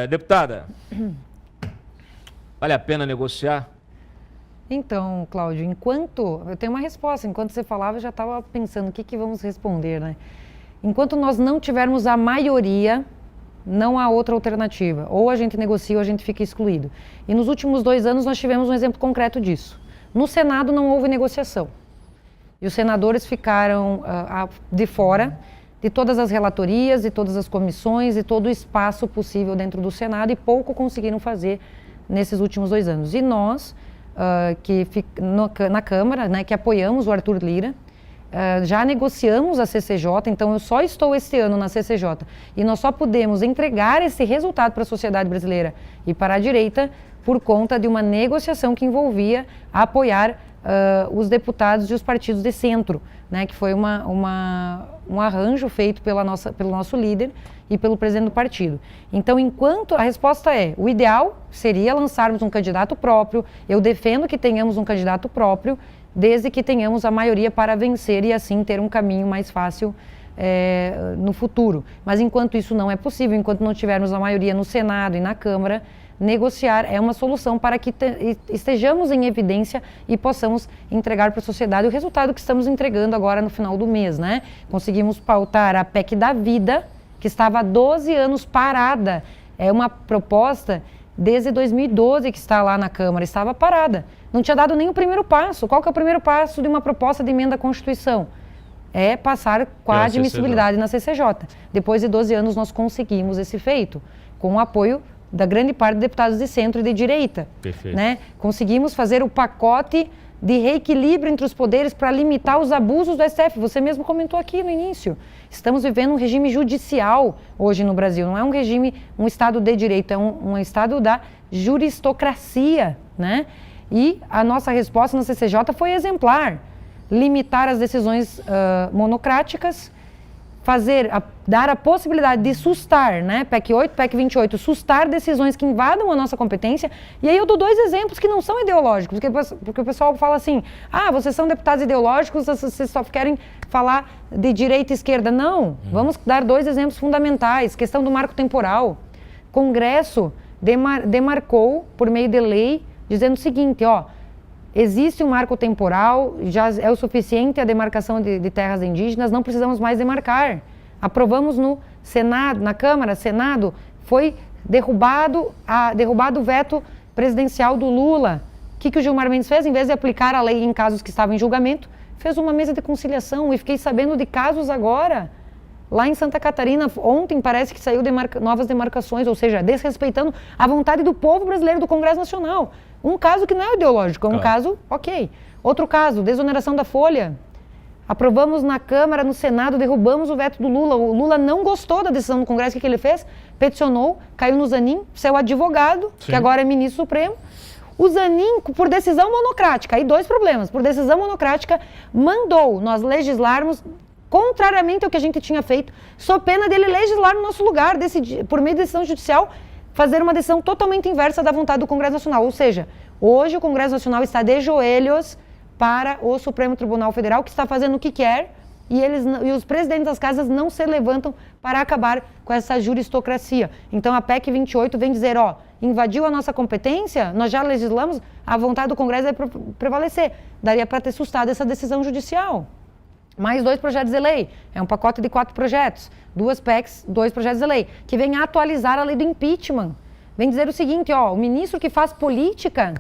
Deputada, vale a pena negociar? Então, Cláudio, eu tenho uma resposta, enquanto você falava eu já estava pensando o que vamos responder, né? Enquanto nós não tivermos a maioria, não há outra alternativa. Ou a gente negocia ou a gente fica excluído. E nos últimos 2 anos nós tivemos um exemplo concreto disso. No Senado não houve negociação. E os senadores ficaram de fora de todas as relatorias, de todas as comissões e todo o espaço possível dentro do Senado e pouco conseguiram fazer nesses últimos 2 anos. E nós, na Câmara, né, que apoiamos o Arthur Lira, já negociamos a CCJ, então eu só estou este ano na CCJ e nós só podemos entregar esse resultado para a sociedade brasileira e para a direita por conta de uma negociação que envolvia apoiar os deputados e os partidos de centro, né, que foi um arranjo feito pelo nosso líder e pelo presidente do partido. Então, a resposta o ideal seria lançarmos um candidato próprio, eu defendo que tenhamos um candidato próprio, desde que tenhamos a maioria para vencer e assim ter um caminho mais fácil no futuro. Mas enquanto isso não é possível, enquanto não tivermos a maioria no Senado e na Câmara, negociar é uma solução para que estejamos em evidência e possamos entregar para a sociedade o resultado que estamos entregando agora no final do mês, né? Conseguimos pautar a PEC da vida, que estava há 12 anos parada. É uma proposta desde 2012 que está lá na Câmara, estava parada. Não tinha dado nem o primeiro passo. Qual que é o primeiro passo de uma proposta de emenda à Constituição? É passar com a admissibilidade na CCJ. Depois de 12 anos nós conseguimos esse feito, com o apoio da grande parte de deputados de centro e de direita. Perfeito. Né? Conseguimos fazer o pacote de reequilíbrio entre os poderes para limitar os abusos do STF. Você mesmo comentou aqui no início. Estamos vivendo um regime judicial hoje no Brasil. Não é um Estado de direito, é um Estado da juristocracia, né? E a nossa resposta na CCJ foi exemplar. Limitar as decisões monocráticas, dar a possibilidade de sustar, né, PEC 8, PEC 28, sustar decisões que invadam a nossa competência. E aí eu dou 2 exemplos que não são ideológicos, porque o pessoal fala assim, vocês são deputados ideológicos, vocês só querem falar de direita e esquerda. Não, vamos dar 2 exemplos fundamentais. Questão do marco temporal. Congresso demarcou, por meio de lei, dizendo o seguinte, existe um marco temporal, já é o suficiente a demarcação de terras indígenas, não precisamos mais demarcar. Aprovamos no Senado, na Câmara, Senado, foi derrubado o veto presidencial do Lula. O que o Gilmar Mendes fez? Em vez de aplicar a lei em casos que estavam em julgamento, fez uma mesa de conciliação e fiquei sabendo de casos agora. Lá em Santa Catarina, ontem parece que saiu novas demarcações, ou seja, desrespeitando a vontade do povo brasileiro, do Congresso Nacional. Um caso que não é ideológico, é um caso, ok. Outro caso, desoneração da folha. Aprovamos na Câmara, no Senado, derrubamos o veto do Lula. O Lula não gostou da decisão do Congresso, o que ele fez? Peticionou, caiu no Zanin, seu advogado, Sim. que agora é ministro supremo. O Zanin, por decisão monocrática, aí 2 problemas, por decisão monocrática, mandou nós legislarmos contrariamente ao que a gente tinha feito, sob pena dele legislar no nosso lugar, por meio de decisão judicial, fazer uma decisão totalmente inversa da vontade do Congresso Nacional. Ou seja, hoje o Congresso Nacional está de joelhos para o Supremo Tribunal Federal, que está fazendo o que quer, e os presidentes das casas não se levantam para acabar com essa juristocracia. Então a PEC 28 vem dizer, invadiu a nossa competência, nós já legislamos, a vontade do Congresso vai prevalecer. Daria para ter sustado essa decisão judicial. Mais 2 projetos de lei, é um pacote de 4 projetos, 2 PECs, 2 projetos de lei, que vem atualizar a lei do impeachment. Vem dizer o seguinte, o ministro que faz política,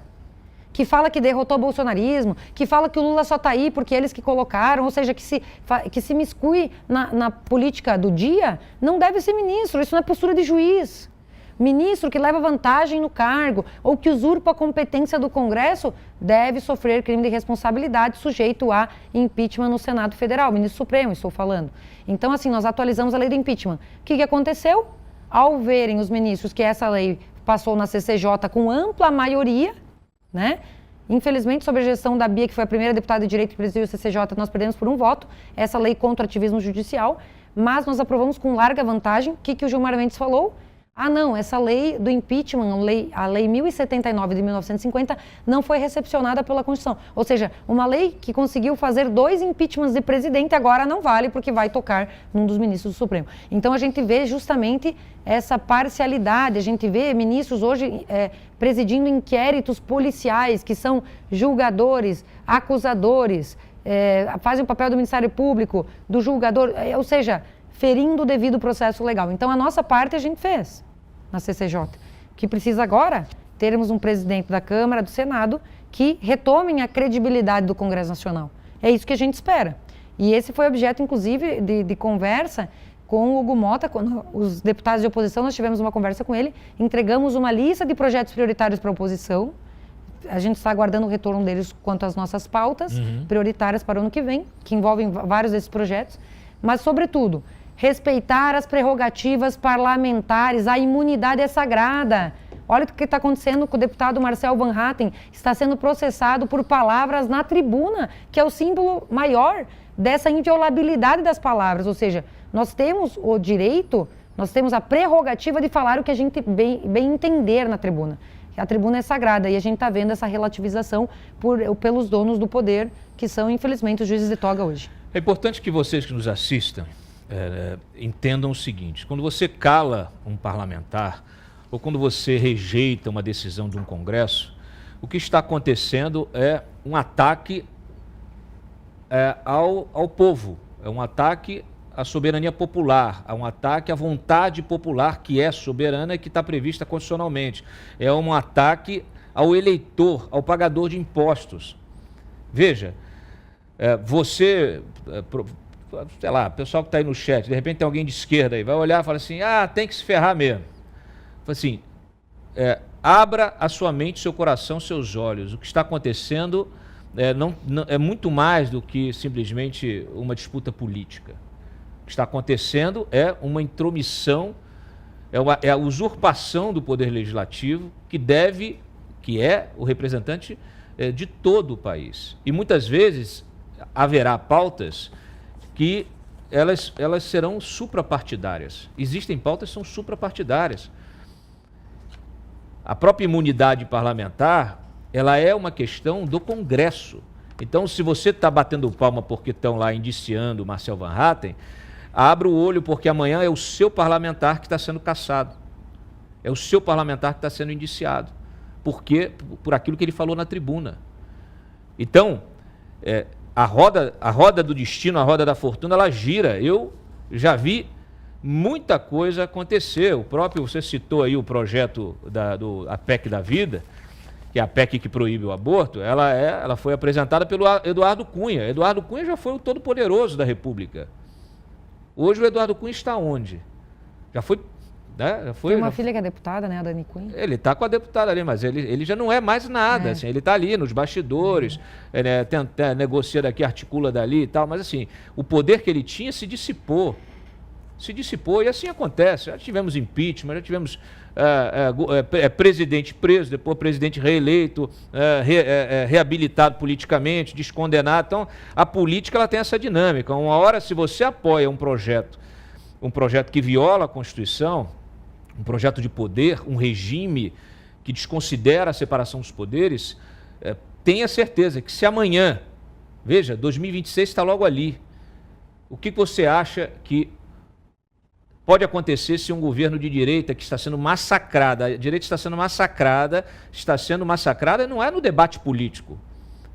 que fala que derrotou o bolsonarismo, que fala que o Lula só está aí porque eles que colocaram, ou seja, que se miscui na política do dia, não deve ser ministro, isso não é postura de juiz. Ministro que leva vantagem no cargo ou que usurpa a competência do Congresso deve sofrer crime de responsabilidade sujeito a impeachment no Senado Federal, ministro Supremo, estou falando. Então, assim, nós atualizamos a lei do impeachment. O que aconteceu? Ao verem os ministros que essa lei passou na CCJ com ampla maioria, né? Infelizmente, sob a gestão da Bia, que foi a primeira deputada de direito que presidiu o CCJ, nós perdemos por 1 voto essa lei contra o ativismo judicial, mas nós aprovamos com larga vantagem. O que o Gilmar Mendes falou? Ah, não, essa lei do impeachment, a lei 1079 de 1950, não foi recepcionada pela Constituição. Ou seja, uma lei que conseguiu fazer 2 impeachments de presidente agora não vale porque vai tocar num dos ministros do Supremo. Então a gente vê justamente essa parcialidade, a gente vê ministros hoje presidindo inquéritos policiais que são julgadores, acusadores, fazem o papel do Ministério Público, do julgador, ou seja, ferindo o devido processo legal. Então, a nossa parte a gente fez na CCJ. O que precisa agora? Termos um presidente da Câmara, do Senado, que retomem a credibilidade do Congresso Nacional. É isso que a gente espera. E esse foi objeto, inclusive, de conversa com o Hugo Mota, quando os deputados de oposição, nós tivemos uma conversa com ele, entregamos uma lista de projetos prioritários para a oposição. A gente está aguardando o retorno deles quanto às nossas pautas prioritárias para o ano que vem, que envolvem vários desses projetos. Mas, sobretudo, respeitar as prerrogativas parlamentares, a imunidade é sagrada. Olha o que está acontecendo com o deputado Marcel Van Hatten, está sendo processado por palavras na tribuna, que é o símbolo maior dessa inviolabilidade das palavras. Ou seja, nós temos o direito, nós temos a prerrogativa de falar o que a gente bem entender na tribuna. A tribuna é sagrada e a gente está vendo essa relativização pelos donos do poder, que são, infelizmente, os juízes de toga hoje. É importante que vocês que nos assistam entendam o seguinte: quando você cala um parlamentar ou quando você rejeita uma decisão de um Congresso, o que está acontecendo é um ataque ao povo, é um ataque à soberania popular, é um ataque à vontade popular que é soberana e que está prevista constitucionalmente, é um ataque ao eleitor, ao pagador de impostos. Veja, você... sei lá, pessoal que está aí no chat, de repente tem alguém de esquerda aí, vai olhar e fala assim, tem que se ferrar mesmo. Fala assim, abra a sua mente, seu coração, seus olhos. O que está acontecendo é muito mais do que simplesmente uma disputa política. O que está acontecendo é uma intromissão, é a usurpação do poder legislativo que é o representante de todo o país. E muitas vezes haverá pautas que elas serão suprapartidárias. Existem pautas que são suprapartidárias. A própria imunidade parlamentar, ela é uma questão do Congresso. Então, se você está batendo palma porque estão lá indiciando o Marcel Van Hatten, abra o olho porque amanhã é o seu parlamentar que está sendo cassado. É o seu parlamentar que está sendo indiciado. Por aquilo que ele falou na tribuna. Então, a roda do destino, a roda da fortuna, ela gira. Eu já vi muita coisa acontecer. Você citou aí o projeto a PEC da vida, que é a PEC que proíbe o aborto. Ela foi apresentada pelo Eduardo Cunha. Eduardo Cunha já foi o todo-poderoso da República. Hoje o Eduardo Cunha está onde? Já foi... Tem uma filha que é deputada, né, a Dani Cunha? Ele está com a deputada ali, mas ele já não é mais nada, assim, ele está ali nos bastidores, negocia daqui, articula dali e tal, mas assim, o poder que ele tinha se dissipou e assim acontece. Já tivemos impeachment, já tivemos presidente preso, depois presidente reeleito, reabilitado politicamente, descondenado. Então, a política ela tem essa dinâmica. Uma hora, se você apoia um projeto que viola a Constituição, um projeto de poder, um regime que desconsidera a separação dos poderes, tenha certeza que se amanhã, veja, 2026 está logo ali, o que você acha que pode acontecer se um governo de direita que está sendo massacrada, a direita está sendo massacrada não é no debate político.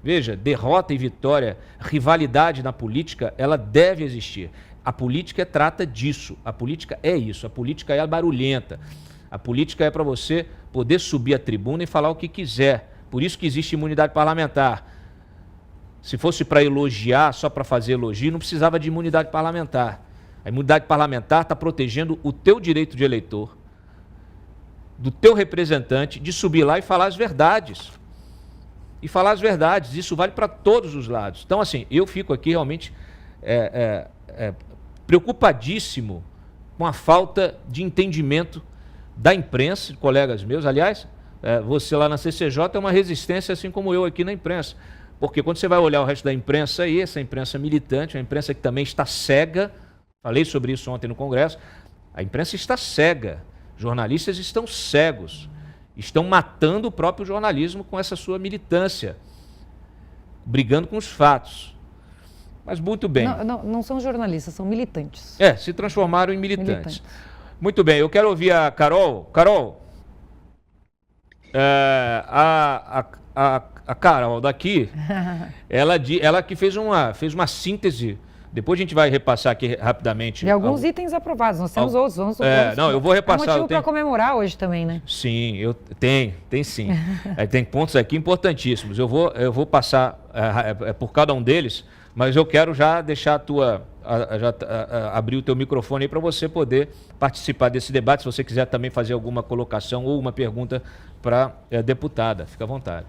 Veja, derrota e vitória, rivalidade na política, ela deve existir. A política trata disso, a política é isso, a política é barulhenta, a política é para você poder subir a tribuna e falar o que quiser, por isso que existe imunidade parlamentar. Se fosse para elogiar, só para fazer elogio, não precisava de imunidade parlamentar. A imunidade parlamentar está protegendo o teu direito de eleitor, do teu representante, de subir lá e falar as verdades. Isso vale para todos os lados. Então, assim, eu fico aqui realmente preocupadíssimo com a falta de entendimento da imprensa, colegas meus. Aliás, você lá na CCJ é uma resistência, assim como eu aqui na imprensa. Porque quando você vai olhar o resto da imprensa aí, essa imprensa militante, a imprensa que também está cega, falei sobre isso ontem no Congresso, a imprensa está cega. Jornalistas estão cegos, estão matando o próprio jornalismo com essa sua militância, brigando com os fatos. Mas muito bem. Não são jornalistas, são militantes. Se transformaram em militantes. Muito bem, eu quero ouvir a Carol. Carol, a Carol daqui, ela que fez uma síntese. Depois a gente vai repassar aqui rapidamente. De alguns itens aprovados, nós temos outros. Não, eu vou repassar. É motivo para comemorar hoje também, né? Sim, tem sim. Tem pontos aqui importantíssimos. Eu vou passar por cada um deles, mas eu quero já deixar abrir o teu microfone aí para você poder participar desse debate, se você quiser também fazer alguma colocação ou uma pergunta para a deputada. Fica à vontade.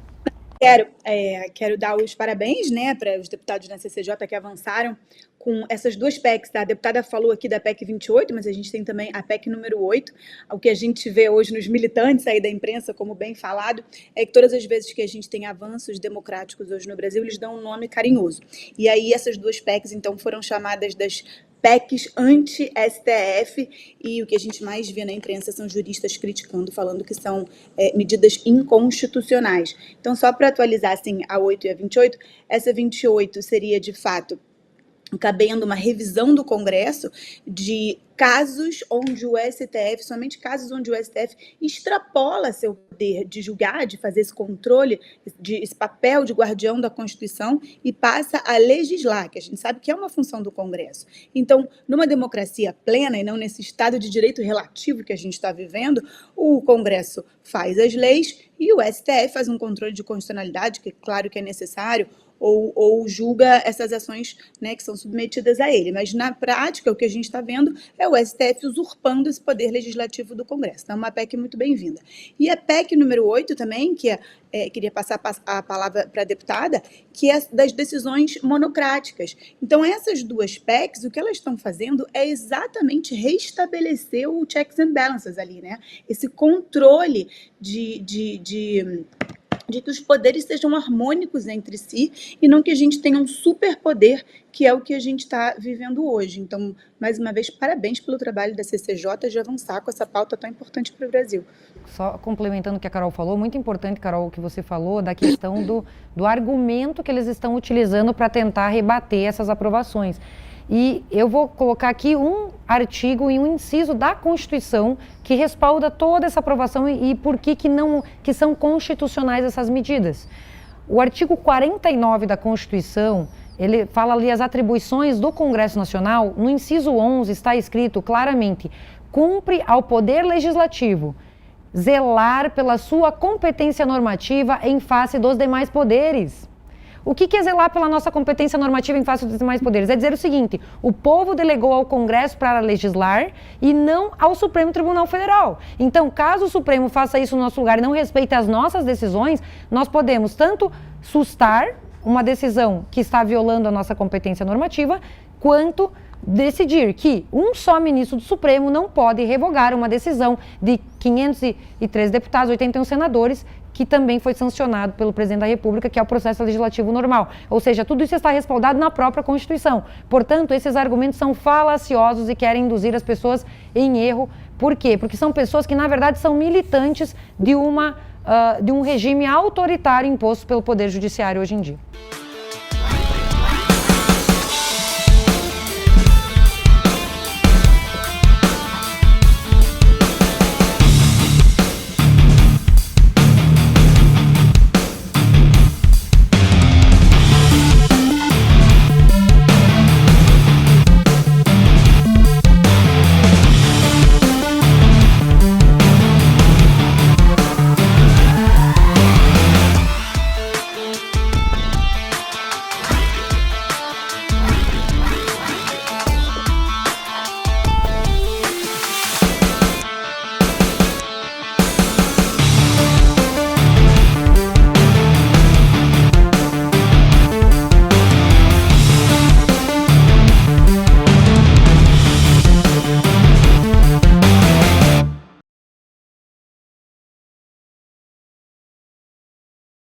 Quero dar os parabéns, né, para os deputados da CCJ que avançaram com essas duas PECs, tá? A deputada falou aqui da PEC 28, mas a gente tem também a PEC número 8. O que a gente vê hoje nos militantes aí da imprensa, como bem falado, é que todas as vezes que a gente tem avanços democráticos hoje no Brasil, eles dão um nome carinhoso. E aí essas duas PECs, então, foram chamadas das PECs anti-STF, e o que a gente mais vê na imprensa são juristas criticando, falando que são medidas inconstitucionais. Então, só para atualizar assim, a 8 e a 28, essa 28 seria, de fato, cabendo uma revisão do Congresso de casos onde o STF, somente casos onde o STF extrapola seu poder de julgar, de fazer esse controle, esse papel de guardião da Constituição e passa a legislar, que a gente sabe que é uma função do Congresso. Então, numa democracia plena e não nesse estado de direito relativo que a gente está vivendo, o Congresso faz as leis e o STF faz um controle de constitucionalidade, que claro que é necessário, ou julga essas ações, né, que são submetidas a ele. Mas, na prática, o que a gente está vendo é o STF usurpando esse poder legislativo do Congresso. Então, é uma PEC muito bem-vinda. E a PEC número 8 também, que queria passar a palavra para a deputada, que é das decisões monocráticas. Então, essas duas PECs, o que elas estão fazendo é exatamente restabelecer o checks and balances ali, né? Esse controle de que os poderes sejam harmônicos entre si e não que a gente tenha um superpoder, que é o que a gente está vivendo hoje. Então, mais uma vez, parabéns pelo trabalho da CCJ de avançar com essa pauta tão importante para o Brasil. Só complementando o que a Carol falou, muito importante, Carol, o que você falou da questão do argumento que eles estão utilizando para tentar rebater essas aprovações. E eu vou colocar aqui um artigo e um inciso da Constituição que respalda toda essa aprovação e por que são constitucionais essas medidas. O artigo 49 da Constituição, ele fala ali as atribuições do Congresso Nacional. No inciso 11 está escrito claramente: cumpre ao Poder Legislativo zelar pela sua competência normativa em face dos demais poderes. O que é zelar pela nossa competência normativa em face dos demais poderes? É dizer o seguinte: o povo delegou ao Congresso para legislar e não ao Supremo Tribunal Federal. Então, caso o Supremo faça isso no nosso lugar e não respeite as nossas decisões, nós podemos tanto sustar uma decisão que está violando a nossa competência normativa, quanto decidir que um só ministro do Supremo não pode revogar uma decisão de 503 deputados, 81 senadores, que também foi sancionado pelo presidente da República, que é o processo legislativo normal. Ou seja, tudo isso está respaldado na própria Constituição. Portanto, esses argumentos são falaciosos e querem induzir as pessoas em erro. Por quê? Porque são pessoas que, na verdade, são militantes de um regime autoritário imposto pelo Poder Judiciário hoje em dia.